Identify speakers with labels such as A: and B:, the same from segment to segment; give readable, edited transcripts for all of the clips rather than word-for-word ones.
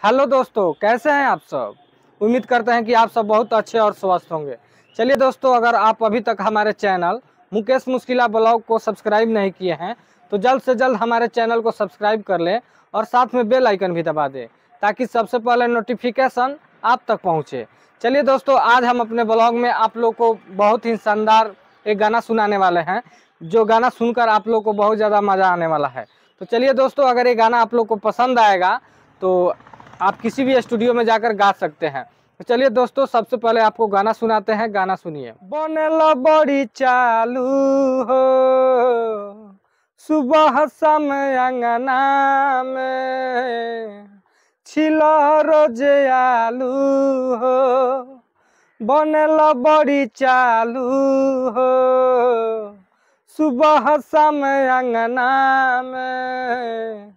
A: Hello दोस्तों, कैसे हैं आप सब। उम्मीद करते हैं कि आप सब बहुत अच्छे और स्वस्थ होंगे। चलिए दोस्तों, अगर आप अभी तक हमारे चैनल मुकेश मुश्किला ब्लॉग को सब्सक्राइब नहीं किए हैं तो जल्द से जल्द हमारे चैनल को सब्सक्राइब कर लें और साथ में बेल आइकन भी दबा दें ताकि सबसे पहले नोटिफिकेशन आप तक पहुंचे। चलिए दोस्तों, आज हम अपने ब्लॉग में आप लोग को बहुत ही शानदार एक गाना सुनाने वाले हैं, जो गाना सुनकर आप लोग को बहुत ज़्यादा मज़ा आने वाला है। तो चलिए दोस्तों, अगर ये गाना आप लोग को पसंद आएगा तो आप किसी भी स्टूडियो में जाकर गा सकते हैं। तो चलिए दोस्तों, सबसे पहले आपको गाना सुनाते हैं। गाना सुनिए। बनल बड़ी चालू हो सुबह समय अंगना में, छिलो रोज आलू हो। बनल बड़ी चालू हो सुबह समय अंगना में,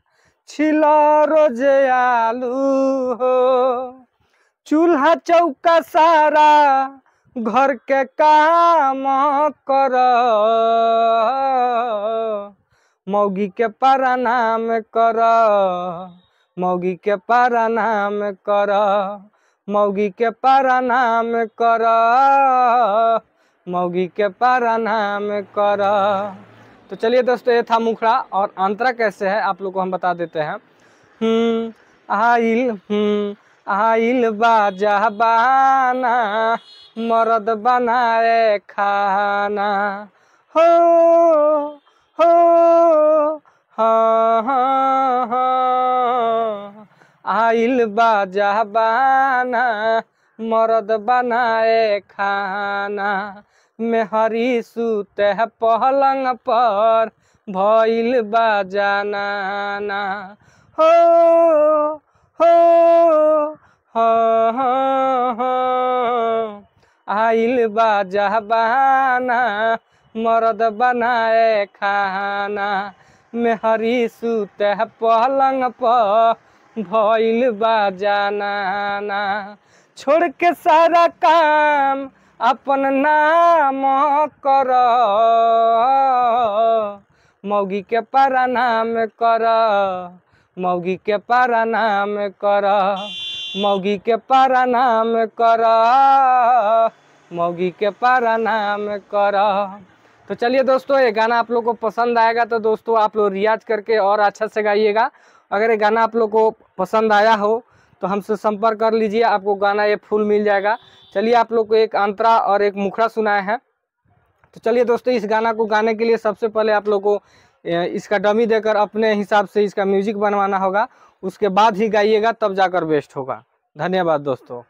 A: छिलो रोज आलू हो। चूल्हा चौका सारा घर के काम कर, मौगी के प्रणाम कर, मौगी के प्रणाम कर, मौगी के प्रणाम कर, मौगी के प्रणाम कर। तो चलिए दोस्तों, ये था मुखड़ा और अंतरा कैसे है आप लोग को हम बता देते हैं। आइल बाजा बाना, मर्द बनाए खाना हो हाँ हाँ हाँ। आइल बाजा बाना, मर्द बनाए खाना, मेहरी सूते पलंग पर, भइल बाजाना हो हाँ हाँ हाँ। आइल बाजा बाना, मर्द बनाए खाना, मेहरी सूते पलंग पर, भइल बाजाना। छोड़ के सारा काम अपन नाम कर, मौगी के प्रणाम कर, मौगी के प्रणाम कर, मौगी के प्रणाम कर, मौगी के प्रणाम कर। तो चलिए दोस्तों, ये गाना आप लोग को पसंद आएगा तो दोस्तों आप लोग रियाज करके और अच्छा से गाइएगा। अगर ये गाना आप लोग को पसंद आया हो तो हमसे संपर्क कर लीजिए, आपको गाना ये फुल मिल जाएगा। चलिए, आप लोग को एक अंतरा और एक मुखड़ा सुनाए हैं। तो चलिए दोस्तों, इस गाना को गाने के लिए सबसे पहले आप लोग को इसका डमी देकर अपने हिसाब से इसका म्यूजिक बनवाना होगा, उसके बाद ही गाइएगा, तब जाकर बेस्ट होगा। धन्यवाद दोस्तों।